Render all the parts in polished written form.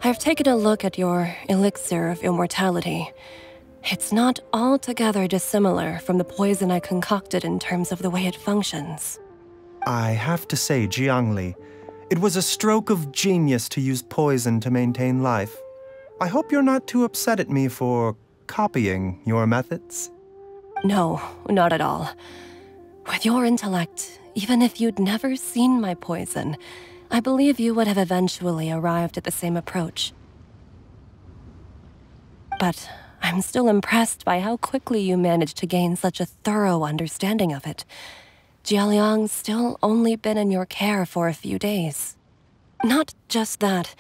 I've taken a look at your elixir of immortality. It's not altogether dissimilar from the poison I concocted in terms of the way it functions. I have to say, Jiangli, it was a stroke of genius to use poison to maintain life. I hope you're not too upset at me for copying your methods. No, not at all. With your intellect, even if you'd never seen my poison, I believe you would have eventually arrived at the same approach. But I'm still impressed by how quickly you managed to gain such a thorough understanding of it. Jialiang's still only been in your care for a few days. Not just that,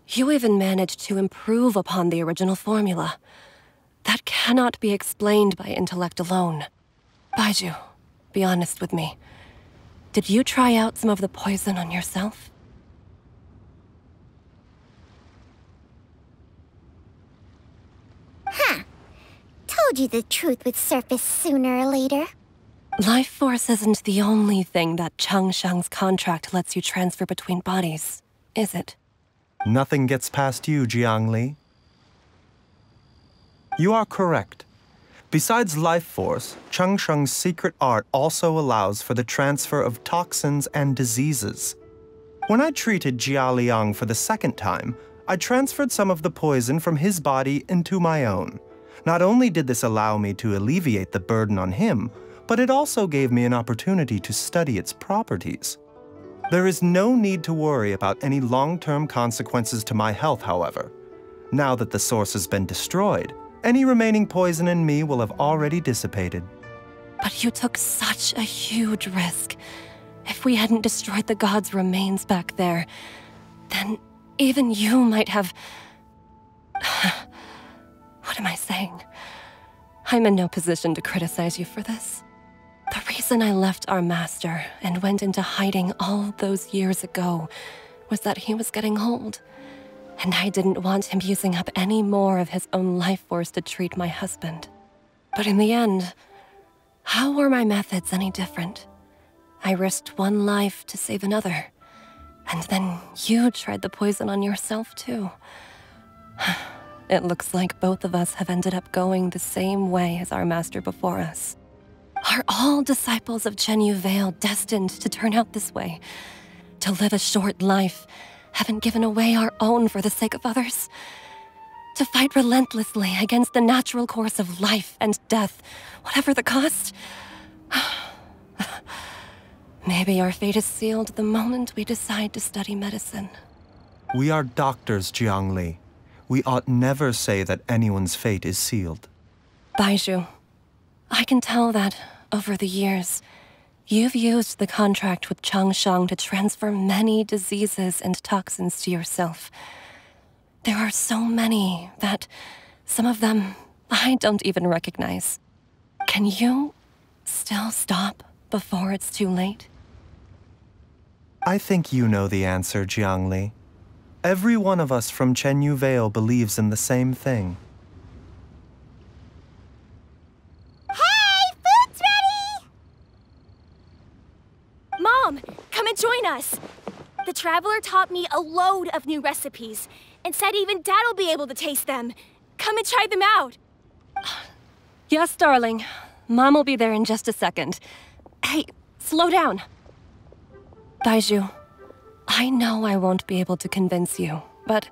you even managed to improve upon the original formula. That cannot be explained by intellect alone. Baizhu, be honest with me. Did you try out some of the poison on yourself? Huh. Told you the truth would surface sooner or later. Life force isn't the only thing that Changsheng's contract lets you transfer between bodies, is it? Nothing gets past you, Jiangli. You are correct. Besides life force, Changsheng's secret art also allows for the transfer of toxins and diseases. When I treated Jia Liang for the second time, I transferred some of the poison from his body into my own. Not only did this allow me to alleviate the burden on him, but it also gave me an opportunity to study its properties. There is no need to worry about any long-term consequences to my health, however. Now that the source has been destroyed, any remaining poison in me will have already dissipated. But you took such a huge risk. If we hadn't destroyed the god's remains back there, then even you might have... What am I saying? I'm in no position to criticize you for this. The reason I left our master and went into hiding all those years ago was that he was getting old, and I didn't want him using up any more of his own life force to treat my husband. But in the end, how were my methods any different? I risked one life to save another, and then you tried the poison on yourself too. It looks like both of us have ended up going the same way as our master before us. Are all disciples of Chenyu Vale destined to turn out this way? To live a short life, having given away our own for the sake of others? To fight relentlessly against the natural course of life and death, whatever the cost? Maybe our fate is sealed the moment we decide to study medicine. We are doctors, Jiangli. We ought never say that anyone's fate is sealed. Baizhu, I can tell that, over the years, you've used the contract with Changsheng to transfer many diseases and toxins to yourself. There are so many that, some of them, I don't even recognize. Can you still stop before it's too late? I think you know the answer, Jiangli. Every one of us from Chenyu Vale believes in the same thing. Mom, come and join us. The Traveler taught me a load of new recipes and said even Dad will be able to taste them. Come and try them out. Yes, darling. Mom will be there in just a second. Hey, slow down. Baizhu, I know I won't be able to convince you, but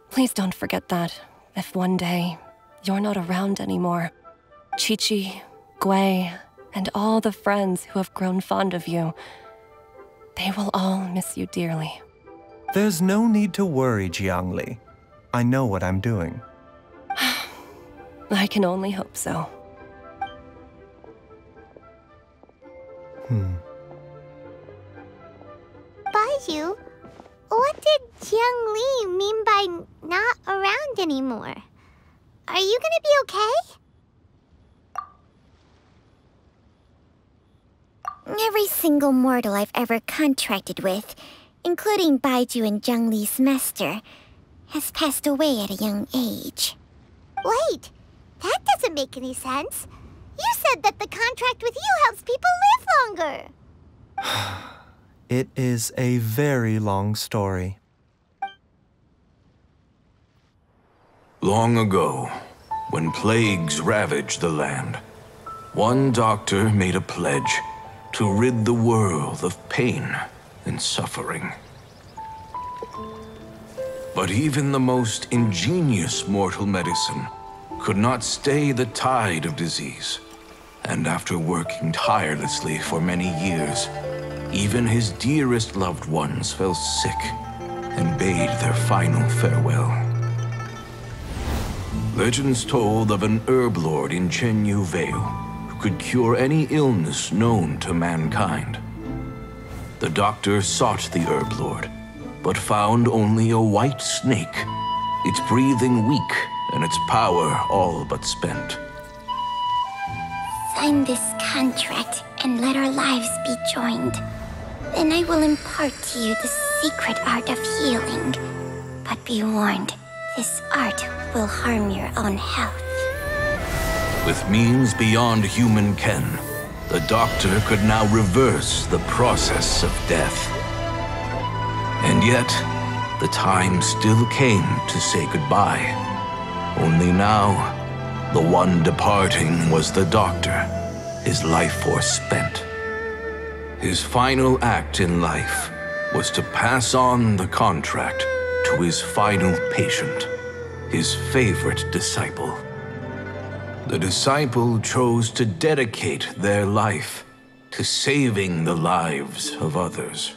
please don't forget that if one day you're not around anymore, Qiqi, Gui, and all the friends who have grown fond of you, they will all miss you dearly. There's no need to worry, Jiangli. I know what I'm doing. I can only hope so. Baizhu, what did Jiang Li mean by not around anymore? Are you gonna be okay? Every single mortal I've ever contracted with, including Baizhu and Jiang Li's master, has passed away at a young age. Wait, that doesn't make any sense. You said that the contract with you helps people live longer. It is a very long story. Long ago, when plagues ravaged the land, one doctor made a pledge to rid the world of pain and suffering. But even the most ingenious mortal medicine could not stay the tide of disease. And after working tirelessly for many years, even his dearest loved ones fell sick and bade their final farewell. Legends told of an herb lord in Chenyu Vale who could cure any illness known to mankind. The doctor sought the herb lord, but found only a white snake, its breathing weak and its power all but spent. Sign this contract and let our lives be joined. Then I will impart to you the secret art of healing. But be warned, this art will harm your own health. With means beyond human ken, the doctor could now reverse the process of death. And yet, the time still came to say goodbye. Only now, the one departing was the doctor, his life force spent. His final act in life was to pass on the contract to his final patient, his favorite disciple. The disciple chose to dedicate their life to saving the lives of others.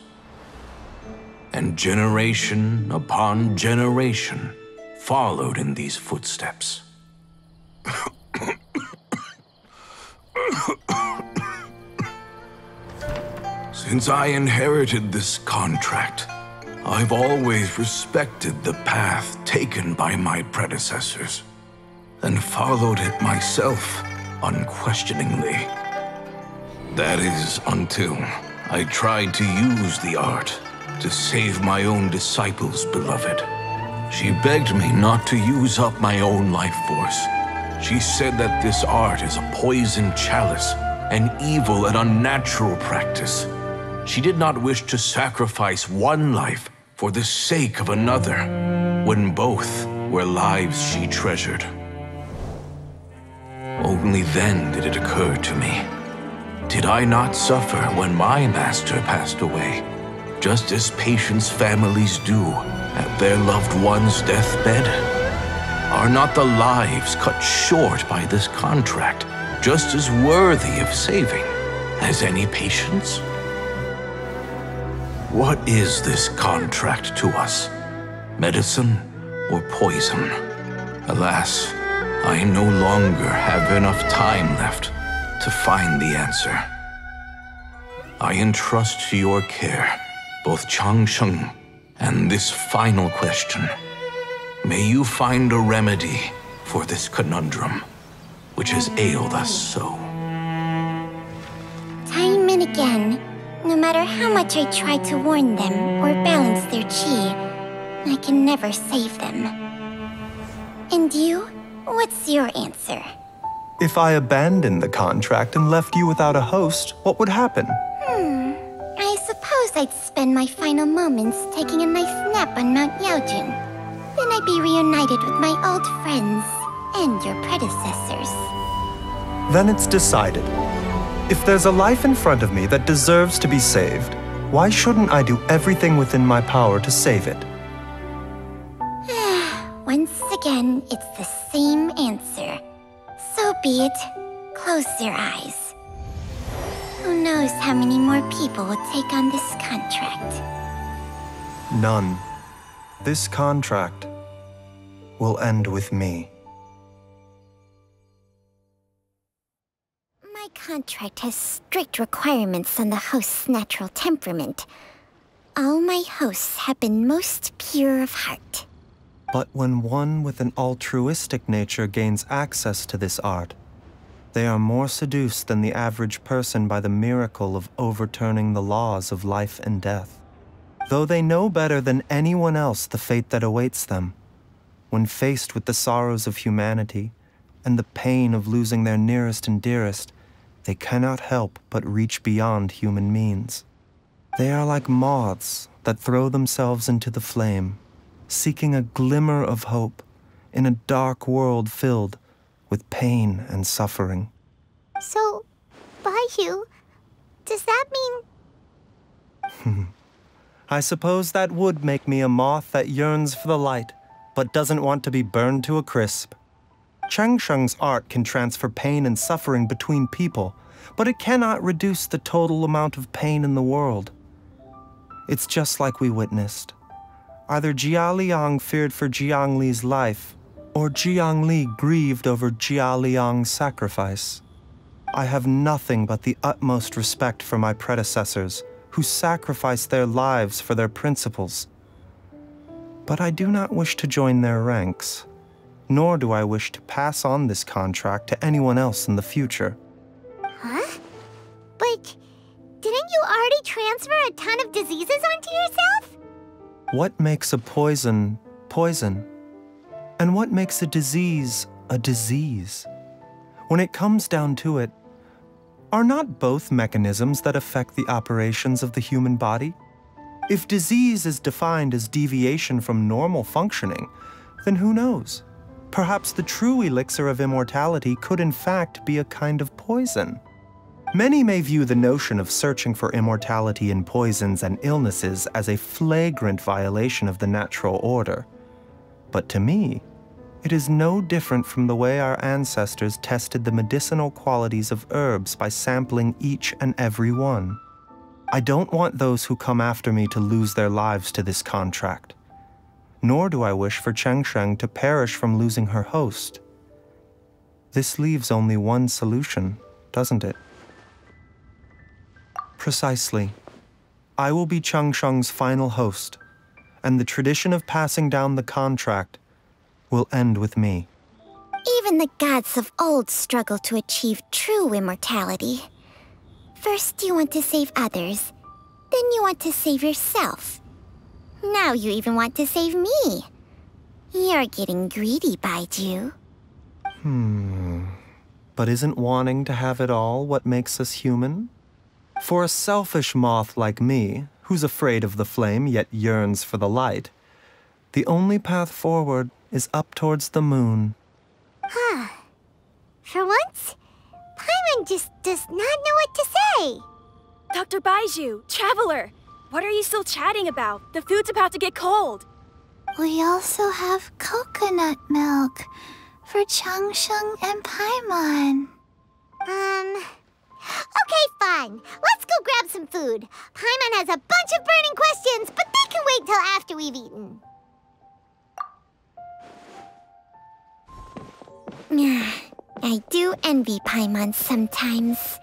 And generation upon generation followed in these footsteps. Since I inherited this contract, I've always respected the path taken by my predecessors and followed it myself unquestioningly. That is until I tried to use the art to save my own disciple's beloved. She begged me not to use up my own life force. She said that this art is a poisoned chalice, an evil and unnatural practice. She did not wish to sacrifice one life for the sake of another, when both were lives she treasured. Only then did it occur to me. Did I not suffer when my master passed away, just as patients' families do at their loved one's deathbed? Are not the lives cut short by this contract just as worthy of saving as any patients? What is this contract to us? Medicine or poison? Alas, I no longer have enough time left to find the answer. I entrust to your care both Changsheng and this final question. May you find a remedy for this conundrum, which has ailed us so. Time and again, no matter how much I try to warn them or balance their chi, I can never save them. And you? What's your answer? If I abandoned the contract and left you without a host, what would happen? I suppose I'd spend my final moments taking a nice nap on Mount Yaojun. Then I'd be reunited with my old friends and your predecessors. Then it's decided. If there's a life in front of me that deserves to be saved, why shouldn't I do everything within my power to save it? Once again, it's the same answer. So be it. Close your eyes. Who knows how many more people will take on this contract? None. This contract will end with me. My contract has strict requirements on the host's natural temperament. All my hosts have been most pure of heart. But when one with an altruistic nature gains access to this art, they are more seduced than the average person by the miracle of overturning the laws of life and death. Though they know better than anyone else the fate that awaits them, when faced with the sorrows of humanity and the pain of losing their nearest and dearest, they cannot help but reach beyond human means. They are like moths that throw themselves into the flame, seeking a glimmer of hope in a dark world filled with pain and suffering. So, Baiyu, does that mean... I suppose that would make me a moth that yearns for the light, but doesn't want to be burned to a crisp. Changsheng's art can transfer pain and suffering between people, but it cannot reduce the total amount of pain in the world. It's just like we witnessed. Either Jia Liang feared for Jiang Li's life, or Jiang Li grieved over Jia Liang's sacrifice. I have nothing but the utmost respect for my predecessors, who sacrificed their lives for their principles. But I do not wish to join their ranks, nor do I wish to pass on this contract to anyone else in the future. Huh? But didn't you already transfer a ton of diseases onto yourself? What makes a poison, poison? And what makes a disease a disease? When it comes down to it, are not both mechanisms that affect the operations of the human body? If disease is defined as deviation from normal functioning, then who knows? Perhaps the true elixir of immortality could in fact be a kind of poison. Many may view the notion of searching for immortality in poisons and illnesses as a flagrant violation of the natural order. But to me, it is no different from the way our ancestors tested the medicinal qualities of herbs by sampling each and every one. I don't want those who come after me to lose their lives to this contract. Nor do I wish for Changsheng to perish from losing her host. This leaves only one solution, doesn't it? Precisely. I will be Changsheng's final host, and the tradition of passing down the contract will end with me. Even the gods of old struggle to achieve true immortality. First you want to save others, then you want to save yourself. Now you even want to save me. You're getting greedy, Baiju. But isn't wanting to have it all what makes us human? For a selfish moth like me, who's afraid of the flame yet yearns for the light, the only path forward is up towards the moon. For once, Paimon just does not know what to say. Dr. Baiju, Traveler, what are you still chatting about? The food's about to get cold. We also have coconut milk for Changsheng and Paimon. Okay, fine. Let's go grab some food. Paimon has a bunch of burning questions, but they can wait till after we've eaten. I do envy Paimon sometimes.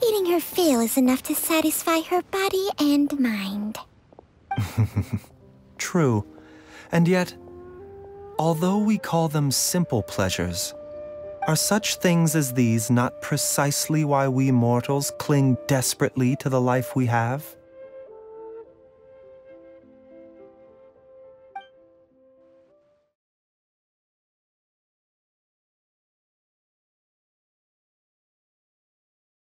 Eating her fill is enough to satisfy her body and mind. True. And yet, although we call them simple pleasures, are such things as these not precisely why we mortals cling desperately to the life we have?